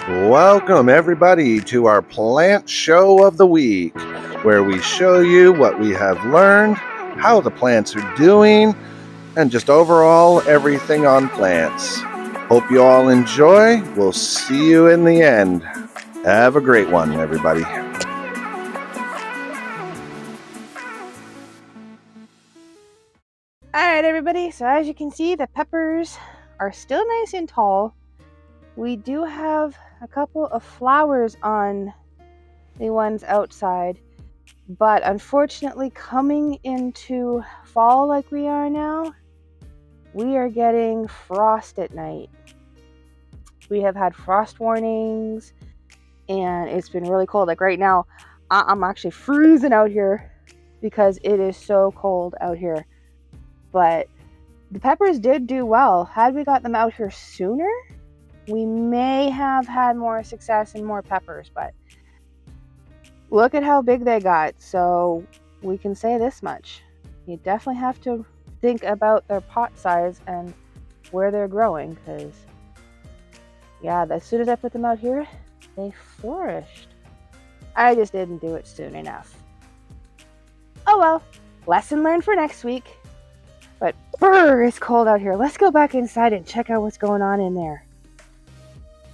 Welcome, everybody, to our plant show of the week, where we show you what we have learned, how the plants are doing, and just overall everything on plants. Hope you all enjoy. We'll see you in the end. Have a great one, everybody. Alright, everybody, so as you can see, the peppers are still nice and tall. We do have a couple of flowers on the ones outside, but unfortunately, coming into fall like we are now, we are getting frost at night. We have had frost warnings, and it's been really cold. Like right now, I'm actually freezing out here because it is so cold out here. But the peppers did do well. Had we got them out here sooner, we may have had more success and more peppers, but look at how big they got. So we can say this much. You definitely have to think about their pot size and where they're growing, because yeah, as soon as I put them out here, they flourished. I just didn't do it soon enough. Oh well, lesson learned for next week. But brr, it's cold out here. Let's go back inside and check out what's going on in there.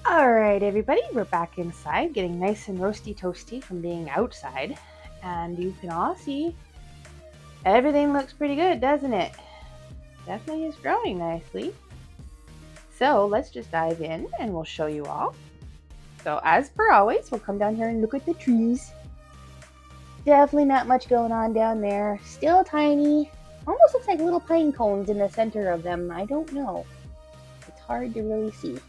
Alright, everybody, we're back inside, getting nice and roasty toasty from being outside. And you can all see everything looks pretty good, doesn't it? Definitely is growing nicely. So let's just dive in and we'll show you all. So as per always, we'll come down here and look at the trees. Definitely not much going on down there. Still tiny. Almost looks like little pine cones in the center of them. I don't know. It's hard to really see.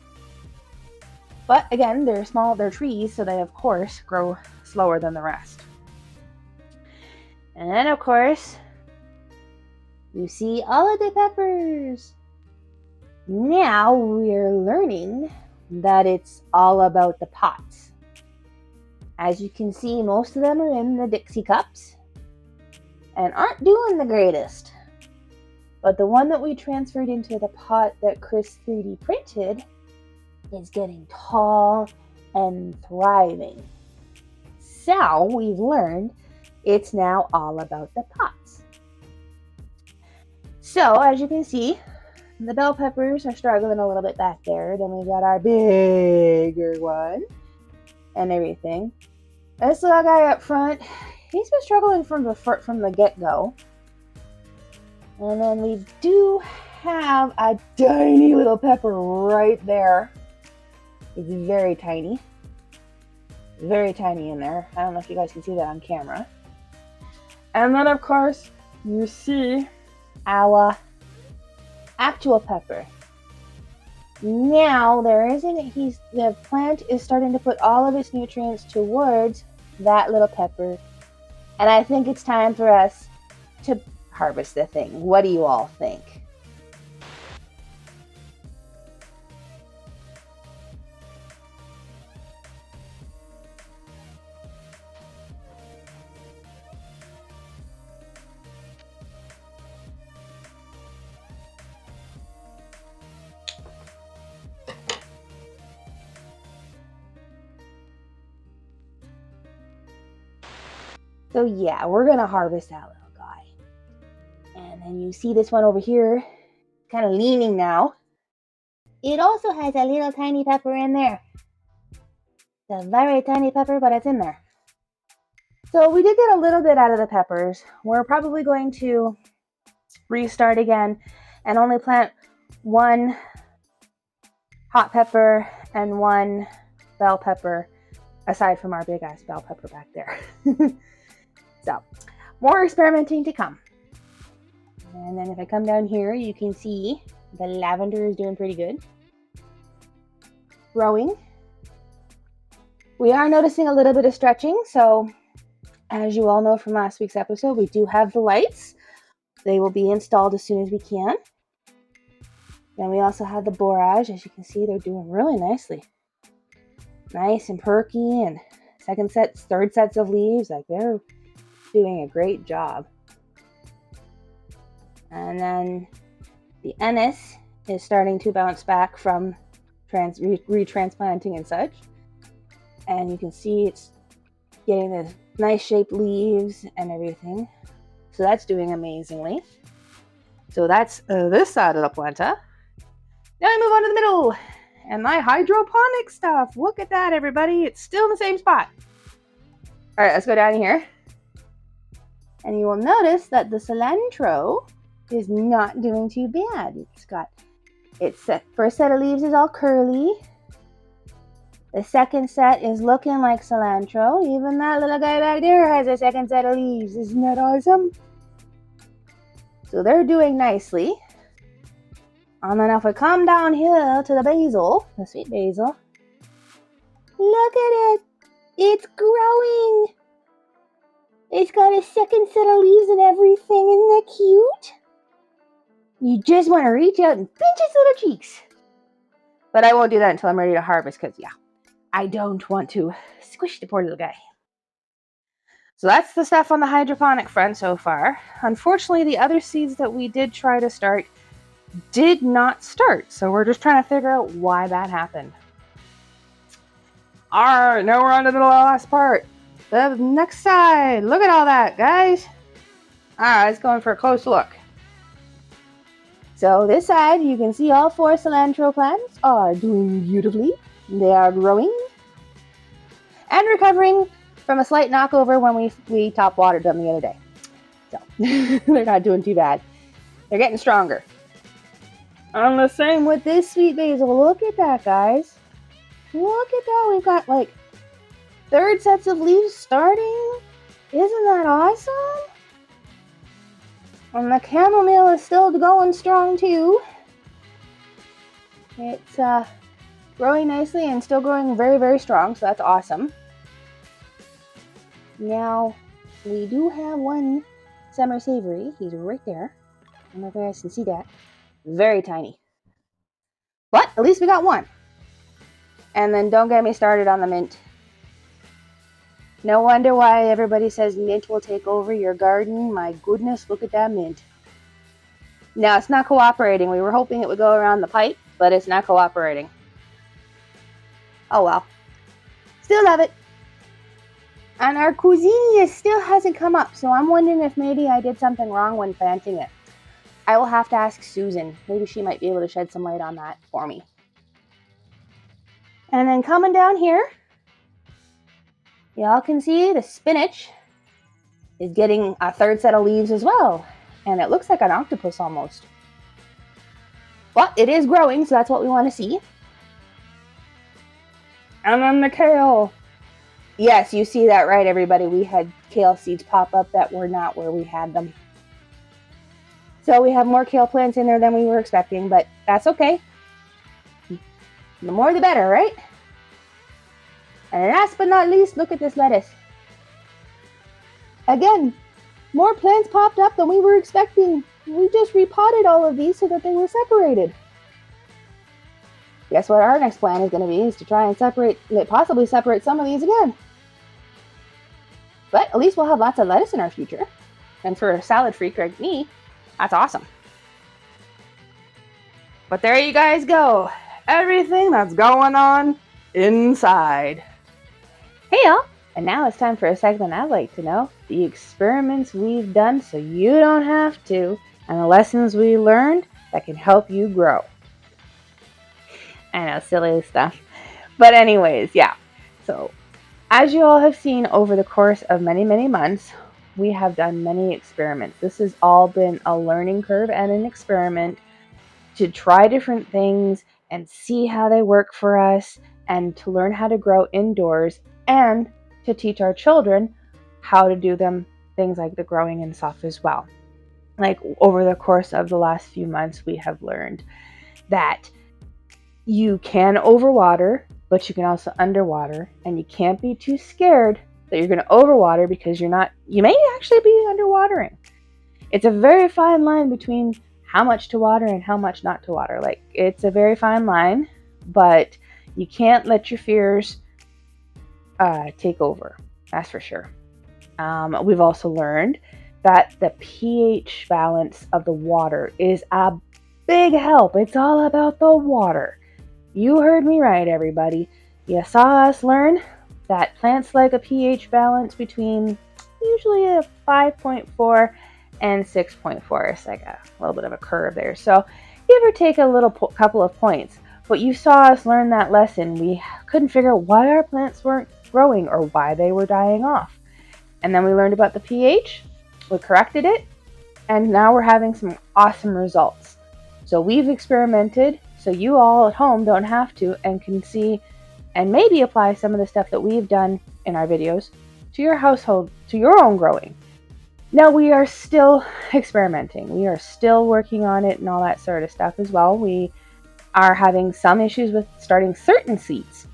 But again, they're small, they're trees, so they of course grow slower than the rest. And then of course, you see all of the peppers. Now we're learning that it's all about the pots. As you can see, most of them are in the Dixie cups and aren't doing the greatest. But the one that we transferred into the pot that Chris 3D printed is getting tall and thriving. So we've learned it's now all about the pots. So as you can see, the bell peppers are struggling a little bit back there. Then we got our bigger one and everything. This little guy up front, he's been struggling from the get-go. And then we do have a tiny little pepper right there. It's very tiny. Very tiny in there. I don't know if you guys can see that on camera. And then of course, you see our actual pepper. Now the plant is starting to put all of its nutrients towards that little pepper. And I think it's time for us to harvest the thing. What do you all think? So yeah, we're gonna harvest that little guy. And then you see this one over here, kind of leaning now. It also has a little tiny pepper in there. It's a very tiny pepper, but it's in there. So we did get a little bit out of the peppers. We're probably going to restart again and only plant one hot pepper and one bell pepper, aside from our big ass bell pepper back there. So, more experimenting to come. And then if I come down here, you can see the lavender is doing pretty good. Growing. We are noticing a little bit of stretching, so as you all know from last week's episode, we do have the lights. They will be installed as soon as we can. Then we also have the borage. As you can see, they're doing really nicely. Nice and perky, and third sets of leaves. Like, they're doing a great job. And then the anise is starting to bounce back from retransplanting and such. And you can see it's getting the nice shaped leaves and everything. So that's doing amazingly. So that's this side of the planta. Now I move on to the middle and my hydroponic stuff. Look at that, everybody. It's still in the same spot. All right, let's go down here. And you will notice that the cilantro is not doing too bad. Its first set of leaves is all curly. The second set is looking like cilantro. Even that little guy back there has a second set of leaves. Isn't that awesome? So they're doing nicely. And then if we come down here to the basil, the sweet basil, look at it. It's growing. It's got a second set of leaves and everything. Isn't that cute? You just want to reach out and pinch its little cheeks. But I won't do that until I'm ready to harvest because, yeah, I don't want to squish the poor little guy. So that's the stuff on the hydroponic front so far. Unfortunately, the other seeds that we did try to start did not start. So we're just trying to figure out why that happened. All right, now we're on to the last part. The next side. Look at all that, guys. All right, let's go in for a close look. So this side, you can see all 4 cilantro plants are doing beautifully. They are growing and recovering from a slight knockover when we top watered them the other day. So they're not doing too bad. They're getting stronger. And the same with this sweet basil. Look at that, guys. Look at that. We've got like 3rd sets of leaves starting. Isn't that awesome? And the chamomile is still going strong too. It's growing nicely and still growing very, very strong, so that's awesome. Now, we do have one summer savory. He's right there. I don't know if you guys can see that. Very tiny. But at least we got one. And then don't get me started on the mint. No wonder why everybody says mint will take over your garden. My goodness, look at that mint. Now, it's not cooperating. We were hoping it would go around the pipe, but it's not cooperating. Oh well. Still love it. And our cuisine still hasn't come up, so I'm wondering if maybe I did something wrong when planting it. I will have to ask Susan. Maybe she might be able to shed some light on that for me. And then coming down here, y'all can see the spinach is getting a 3rd set of leaves as well. And it looks like an octopus almost. But it is growing, so that's what we want to see. And then the kale. Yes, you see that right, everybody. We had kale seeds pop up that were not where we had them. So we have more kale plants in there than we were expecting, but that's okay. The more the better, right? And last but not least, look at this lettuce. Again, more plants popped up than we were expecting. We just repotted all of these so that they were separated. Guess what our next plan is going to be is to try and possibly separate some of these again. But at least we'll have lots of lettuce in our future. And for a salad freak like me, that's awesome. But there you guys go. Everything that's going on inside. Hey y'all, and now it's time for a segment I'd like to know. The experiments we've done so you don't have to, and the lessons we learned that can help you grow. I know, silly stuff. But anyways, yeah. So, as you all have seen over the course of many, many months, we have done many experiments. This has all been a learning curve and an experiment to try different things and see how they work for us and to learn how to grow indoors and to teach our children how to do things like the growing and stuff as well. Like over the course of the last few months, we have learned that you can overwater, but you can also underwater, and you can't be too scared that you're going to overwater because you may actually be underwatering. It's a very fine line between how much to water and how much not to water. Like, it's a very fine line, but you can't let your fears take over. That's for sure. We've also learned that the pH balance of the water is a big help. It's all about the water. You heard me right, everybody. You saw us learn that plants like a pH balance between usually a 5.4 and 6.4. It's like a little bit of a curve there. So give or take a little couple of points. But you saw us learn that lesson. We couldn't figure out why our plants weren't growing or why they were dying off. And then we learned about the pH, we corrected it, and now we're having some awesome results. So we've experimented, so you all at home don't have to, and can see and maybe apply some of the stuff that we've done in our videos to your household, to your own growing. Now we are still experimenting. We are still working on it and all that sort of stuff as well. We are having some issues with starting certain seeds.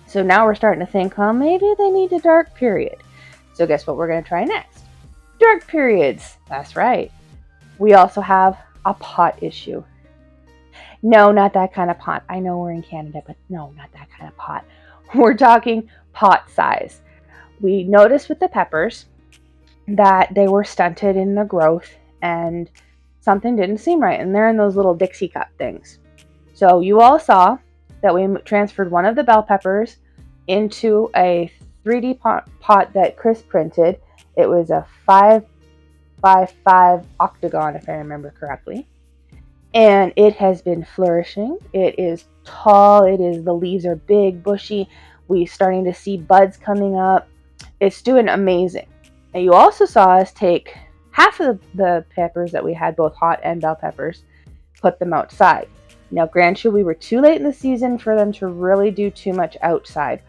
So now we're starting to think, well, maybe they need a dark period. So guess what we're going to try next? Dark periods. That's right. We also have a pot issue. No, not that kind of pot. I know we're in Canada, but no, not that kind of pot. We're talking pot size. We noticed with the peppers that they were stunted in their growth and something didn't seem right. And they're in those little Dixie cup things. So you all saw that we transferred one of the bell peppers into a 3D pot that Chris printed. It was a 5x5 octagon, if I remember correctly. And it has been flourishing. It is tall. The leaves are big, bushy. We're starting to see buds coming up. It's doing amazing. And you also saw us take half of the peppers that we had, both hot and bell peppers, put them outside. Now, granted, we were too late in the season for them to really do too much outside,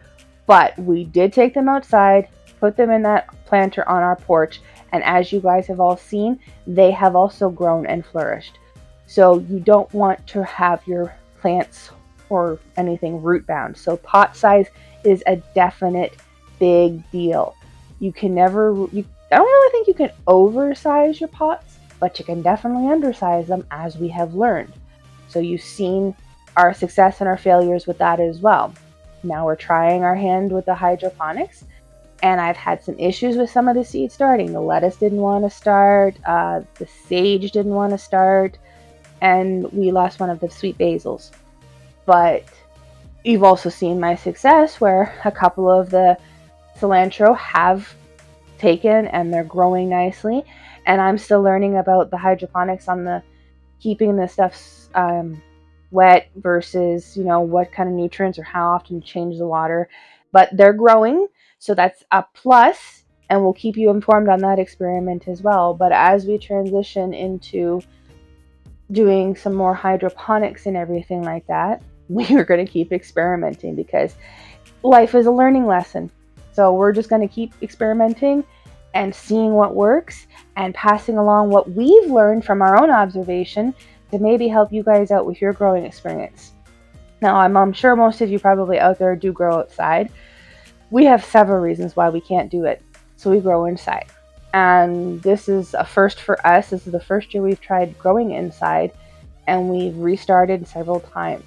but we did take them outside, put them in that planter on our porch, and as you guys have all seen, they have also grown and flourished. So you don't want to have your plants or anything root bound. So pot size is a definite big deal. I don't really think you can oversize your pots, but you can definitely undersize them, as we have learned. So you've seen our success and our failures with that as well. Now we're trying our hand with the hydroponics, and I've had some issues with some of the seeds starting. The lettuce didn't want to start, the sage didn't want to start, and we lost one of the sweet basils. But you've also seen my success where a couple of the cilantro have taken and they're growing nicely, and I'm still learning about the hydroponics on the keeping the stuff wet versus what kind of nutrients or how often to change the water, but they're growing, so that's a plus, and we'll keep you informed on that experiment as well. But as we transition into doing some more hydroponics and everything like that, we are going to keep experimenting, because life is a learning lesson. So we're just going to keep experimenting and seeing what works and passing along what we've learned from our own observation to maybe help you guys out with your growing experience. Now, I'm sure most of you probably out there do grow outside. We have several reasons why we can't do it, so we grow inside. And this is a first for us. This is the first year we've tried growing inside, and we've restarted several times.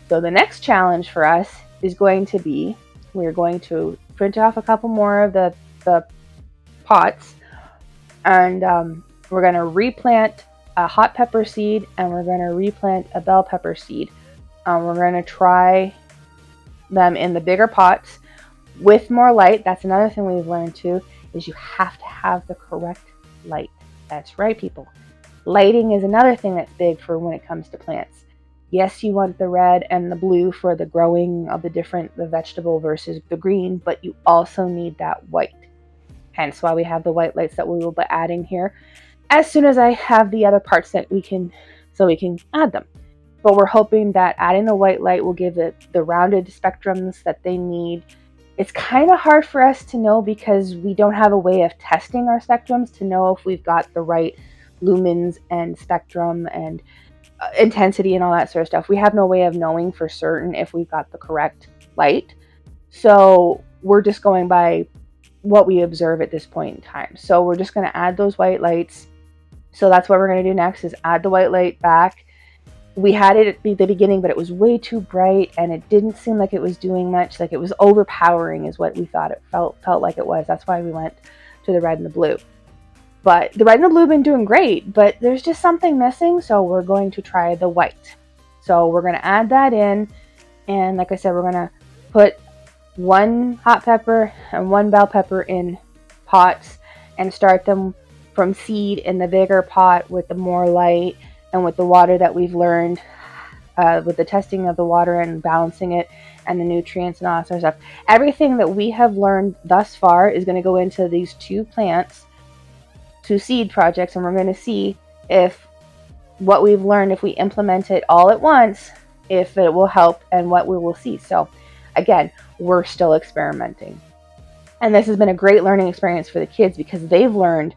So the next challenge for us is going to be, we're going to print off a couple more of the pots, and we're going to replant a hot pepper seed, and we're going to replant a bell pepper seed. We're going to try them in the bigger pots with more light. That's another thing we've learned too, is you have to have the correct light. That's right, people. Lighting is another thing that's big for when it comes to plants. Yes, you want the red and the blue for the growing of the vegetable versus the green, but you also need that white. Hence why we have the white lights that we will be adding here as soon as I have the other parts that we can add them. But we're hoping that adding the white light will give it the rounded spectrums that they need. It's kind of hard for us to know because we don't have a way of testing our spectrums to know if we've got the right lumens and spectrum and intensity and all that sort of stuff. We have no way of knowing for certain if we've got the correct light. So we're just going by what we observe at this point in time. So we're just going to add those white lights. So that's what we're going to do next, is add the white light back. We had it at the beginning, but it was way too bright and it didn't seem like it was doing much. Like it was overpowering is what we thought it felt like it was. That's why we went to the red and the blue. But the red and the blue have been doing great, but there's just something missing. So we're going to try the white. So we're going to add that in. And like I said, we're going to put 1 hot pepper and 1 bell pepper in pots and start them from seed in the bigger pot with the more light and with the water that we've learned with the testing of the water and balancing it and the nutrients and all that sort of stuff. Everything that we have learned thus far is going to go into these 2 plants, 2 seed projects, and we're going to see if what we've learned, if we implement it all at once, if it will help and what we will see. So again, we're still experimenting. And this has been a great learning experience for the kids because they've learned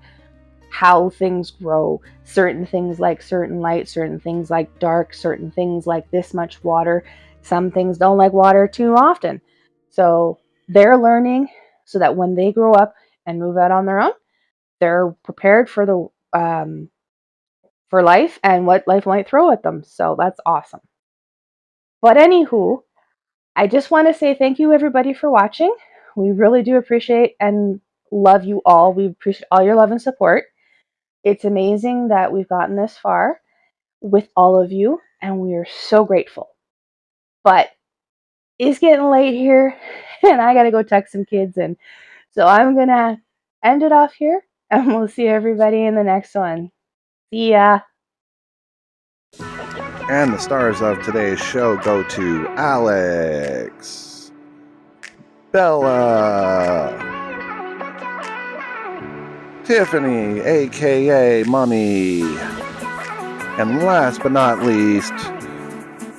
how things grow, certain things like certain light, certain things like dark, certain things like this much water. Some things don't like water too often. So they're learning so that when they grow up and move out on their own, they're prepared for the for life and what life might throw at them. So that's awesome. But anywho, I just want to say thank you everybody for watching. We really do appreciate and love you all. We appreciate all your love and support. It's amazing that we've gotten this far with all of you, and we are so grateful. But it's getting late here, and I got to go tuck some kids in. So I'm going to end it off here, and we'll see everybody in the next one. See ya. And the stars of today's show go to Alex, Bella, Tiffany, aka Mommy, and last but not least,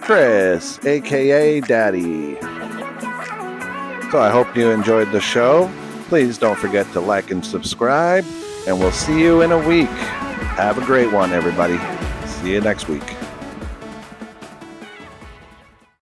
Chris, aka Daddy. So I hope you enjoyed the show. Please don't forget to like and subscribe, and we'll see you in a week. Have a great one, everybody. See you next week.